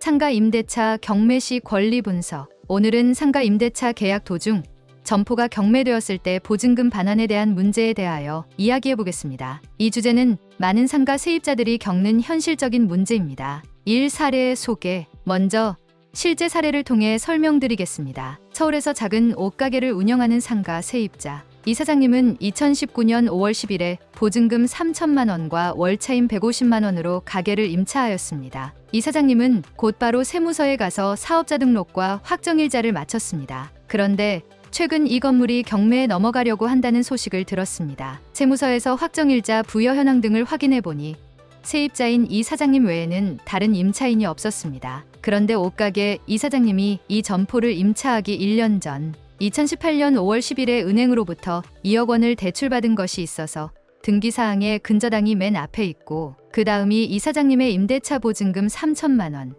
상가 임대차 경매 시 권리 분석. 오늘은 상가 임대차 계약 도중 점포가 경매되었을 때 보증금 반환에 대한 문제에 대하여 이야기해 보겠습니다. 이 주제는 많은 상가 세입자들이 겪는 현실적인 문제입니다. 1. 사례 소개. 먼저 실제 사례를 통해 설명드리겠습니다. 서울에서 작은 옷가게를 운영하는 상가 세입자. 이 사장님은 2019년 5월 10일에 보증금 3천만 원과 월차임 150만 원으로 가게를 임차하였습니다. 이 사장님은 곧바로 세무서에 가서 사업자 등록과 확정일자를 마쳤습니다. 그런데 최근 이 건물이 경매에 넘어가려고 한다는 소식을 들었습니다. 세무서에서 확정일자 부여 현황 등을 확인해 보니 세입자인 이 사장님 외에는 다른 임차인이 없었습니다. 그런데 옷가게 이 사장님이 이 점포를 임차하기 1년 전 2018년 5월 10일에 은행으로부터 2억 원을 대출받은 것이 있어서 등기사항에 근저당이 맨 앞에 있고 그 다음이 이 사장님의 임대차 보증금 3천만 원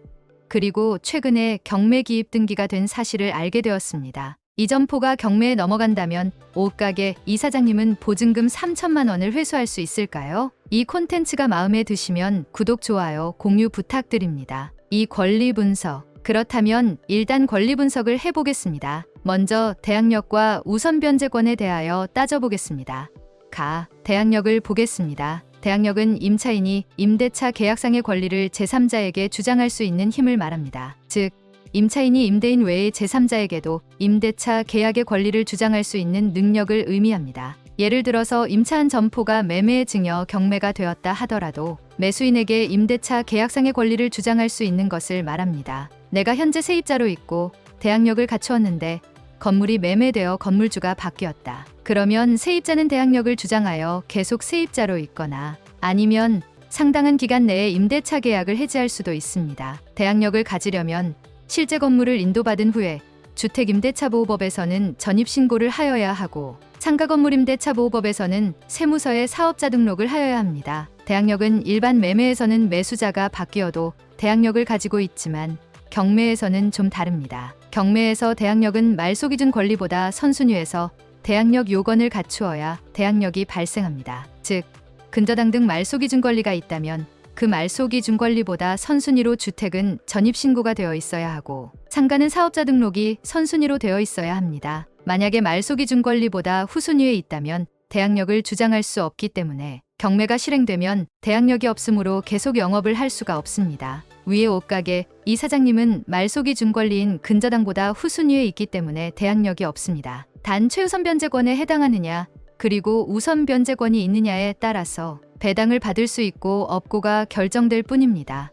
그리고 최근에 경매 기입 등기가 된 사실을 알게 되었습니다. 이 점포가 경매에 넘어간다면 옷가게 이 사장님은 보증금 3천만 원을 회수할 수 있을까요? 이 콘텐츠가 마음에 드시면 구독, 좋아요, 공유 부탁드립니다. 이 권리 분석. 그렇다면 일단 권리 분석을 해보겠습니다. 먼저 대항력과 우선 변제권에 대하여 따져보겠습니다. 대항력을 보겠습니다. 대항력은 임차인이 임대차 계약상의 권리를 제3자에게 주장할 수 있는 힘을 말합니다. 즉, 임차인이 임대인 외의 제3자에게도 임대차 계약의 권리를 주장할 수 있는 능력을 의미합니다. 예를 들어서 임차한 점포가 매매에 증여 경매가 되었다 하더라도 매수인에게 임대차 계약상의 권리를 주장할 수 있는 것을 말합니다. 내가 현재 세입자로 있고 대항력을 갖추었는데 건물이 매매되어 건물주가 바뀌었다. 그러면 세입자는 대항력을 주장하여 계속 세입자로 있거나 아니면 상당한 기간 내에 임대차 계약을 해지할 수도 있습니다. 대항력을 가지려면 실제 건물을 인도받은 후에 주택임대차보호법에서는 전입신고를 하여야 하고 상가건물임대차보호법에서는 세무서에 사업자 등록을 하여야 합니다. 대항력은 일반 매매에서는 매수자가 바뀌어도 대항력을 가지고 있지만 경매에서는 좀 다릅니다. 경매에서 대항력은 말소기준 권리보다 선순위에서 대항력 요건을 갖추어야 대항력이 발생합니다. 즉, 근저당 등 말소기준 권리가 있다면 그 말소기준 권리보다 선순위로 주택은 전입신고가 되어 있어야 하고 상가는 사업자 등록이 선순위로 되어 있어야 합니다. 만약에 말소기준 권리보다 후순위에 있다면 대항력을 주장할 수 없기 때문에 경매가 실행되면 대항력이 없으므로 계속 영업을 할 수가 없습니다. 위에 옷가게 이 사장님은 말소기준 권리인 근저당보다 후순위에 있기 때문에 대항력이 없습니다. 단 최우선 변제권에 해당하느냐 그리고 우선 변제권이 있느냐에 따라서 배당을 받을 수 있고 없고가 결정될 뿐입니다.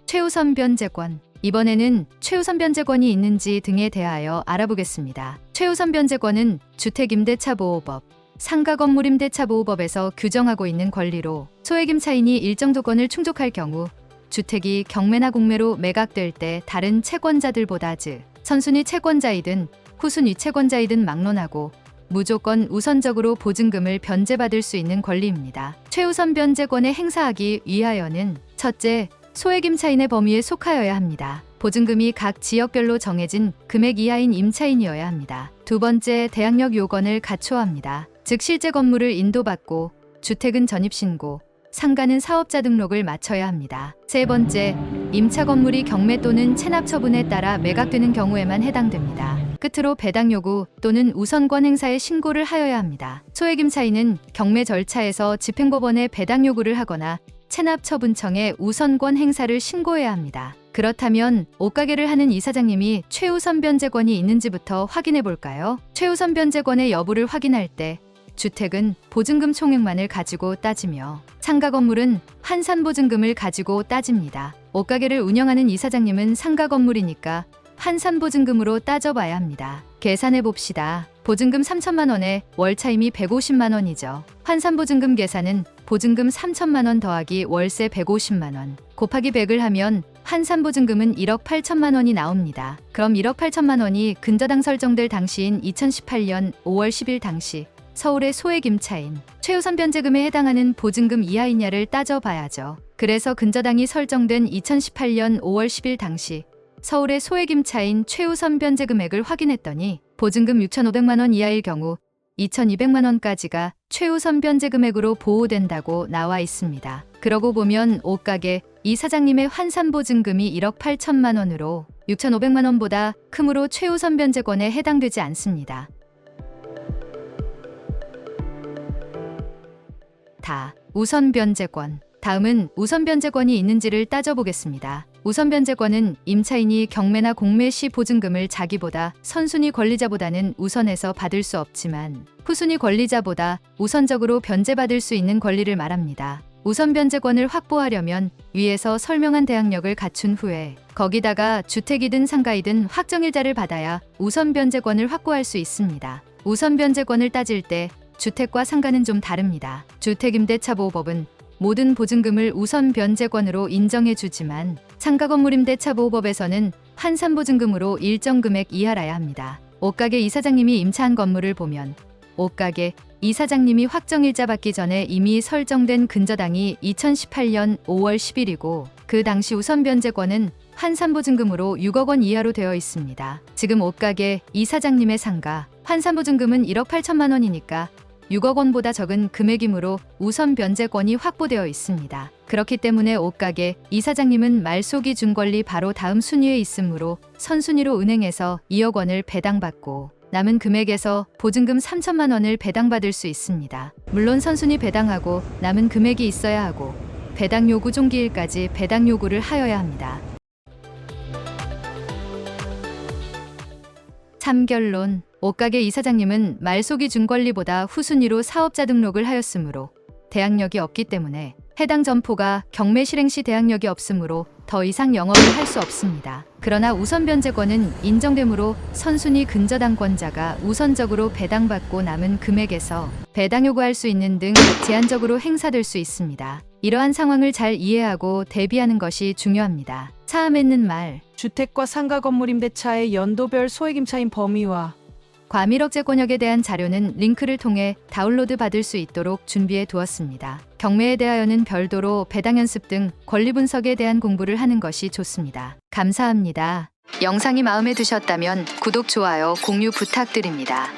최우선 변제권. 이번에는 최우선 변제권이 있는지 등에 대하여 알아보겠습니다. 최우선 변제권은 주택임대차보호법, 상가건물임대차보호법에서 규정하고 있는 권리로 소액임차인이 일정 조건을 충족할 경우 주택이 경매나 공매로 매각될 때 다른 채권자들보다 즉 선순위 채권자이든 후순위 채권자이든 막론하고 무조건 우선적으로 보증금을 변제받을 수 있는 권리입니다. 최우선 변제권을 행사하기 위하여는 첫째, 소액임차인의 범위에 속하여야 합니다. 보증금이 각 지역별로 정해진 금액 이하인 임차인이어야 합니다. 두 번째, 대항력 요건을 갖춰야 합니다. 즉 실제 건물을 인도받고 주택은 전입신고, 상가는 사업자 등록을 마쳐야 합니다. 세 번째, 임차 건물이 경매 또는 체납 처분에 따라 매각되는 경우에만 해당됩니다. 끝으로 배당 요구 또는 우선권 행사에 신고를 하여야 합니다. 소액임차인은 경매 절차에서 집행법원에 배당 요구를 하거나 체납처분청에 우선권 행사를 신고해야 합니다. 그렇다면 옷가게를 하는 이 사장님이 최우선 변제권이 있는지부터 확인해 볼까요? 최우선 변제권의 여부를 확인할 때 주택은 보증금 총액만을 가지고 따지며 상가 건물은 환산 보증금을 가지고 따집니다. 옷가게를 운영하는 이 사장님은 상가 건물이니까 환산 보증금으로 따져봐야 합니다. 계산해 봅시다. 보증금 3천만 원에 월차임이 150만 원이죠. 환산 보증금 계산은 보증금 3천만 원 더하기 월세 150만 원 곱하기 100을 하면 환산 보증금은 1억 8천만 원이 나옵니다. 그럼 1억 8천만 원이 근저당 설정될 당시인 2018년 5월 10일 당시 서울의 소액임차인 최우선 변제금에 해당하는 보증금 이하이냐를 따져봐야죠. 그래서 근저당이 설정된 2018년 5월 10일 당시 서울의 소액임차인 최우선 변제 금액을 확인했더니 보증금 6,500만 원 이하일 경우 2,200만 원까지가 최우선 변제 금액으로 보호된다고 나와 있습니다. 그러고 보면 옷가게 이사장님의 환산보증금이 1억 8천만 원으로 6,500만 원보다 크므로 최우선 변제권에 해당되지 않습니다. 우선 변제권. 다음은 우선 변제권이 있는지를 따져보겠습니다. 우선 변제권은 임차인이 경매나 공매 시 보증금을 자기보다 선순위 권리자보다는 우선해서 받을 수 없지만 후순위 권리자보다 우선적으로 변제받을 수 있는 권리를 말합니다. 우선 변제권을 확보하려면 위에서 설명한 대항력을 갖춘 후에 거기다가 주택이든 상가이든 확정일자를 받아야 우선 변제권을 확보할 수 있습니다. 우선 변제권을 따질 때 주택과 상가는 좀 다릅니다. 주택임대차보호법은 모든 보증금을 우선 변제권으로 인정해주지만 상가건물임대차보호법에서는 환산보증금으로 일정 금액 이하라야 합니다. 옷가게 이사장님이 임차한 건물을 보면 옷가게 이사장님이 확정일자 받기 전에 이미 설정된 근저당이 2018년 5월 10일이고 그 당시 우선 변제권은 환산보증금으로 6억 원 이하로 되어 있습니다. 지금 옷가게 이사장님의 상가 환산보증금은 1억 8천만 원이니까 6억 원보다 적은 금액이므로 우선 변제권이 확보되어 있습니다. 그렇기 때문에 옷가게 이사장님은 말소기 준권리 바로 다음 순위에 있으므로 선순위로 은행에서 2억 원을 배당받고 남은 금액에서 보증금 3천만 원을 배당받을 수 있습니다. 물론 선순위 배당하고 남은 금액이 있어야 하고 배당 요구 종기일까지 배당 요구를 하여야 합니다. 참결론. 옷가게 이사장님은 말소기 준권리보다 후순위로 사업자 등록을 하였으므로 대항력이 없기 때문에 해당 점포가 경매 실행 시 대항력이 없으므로 더 이상 영업을 할 수 없습니다. 그러나 우선 변제권은 인정되므로 선순위 근저당권자가 우선적으로 배당받고 남은 금액에서 배당 요구할 수 있는 등 제한적으로 행사될 수 있습니다. 이러한 상황을 잘 이해하고 대비하는 것이 중요합니다. 차에 맺는 말. 주택과 상가 건물 임대차의 연도별 소액임차인 범위와 과밀억제권역에 대한 자료는 링크를 통해 다운로드 받을 수 있도록 준비해 두었습니다. 경매에 대하여는 별도로 배당 연습 등 권리 분석에 대한 공부를 하는 것이 좋습니다. 감사합니다. 영상이 마음에 드셨다면 구독, 좋아요, 공유 부탁드립니다.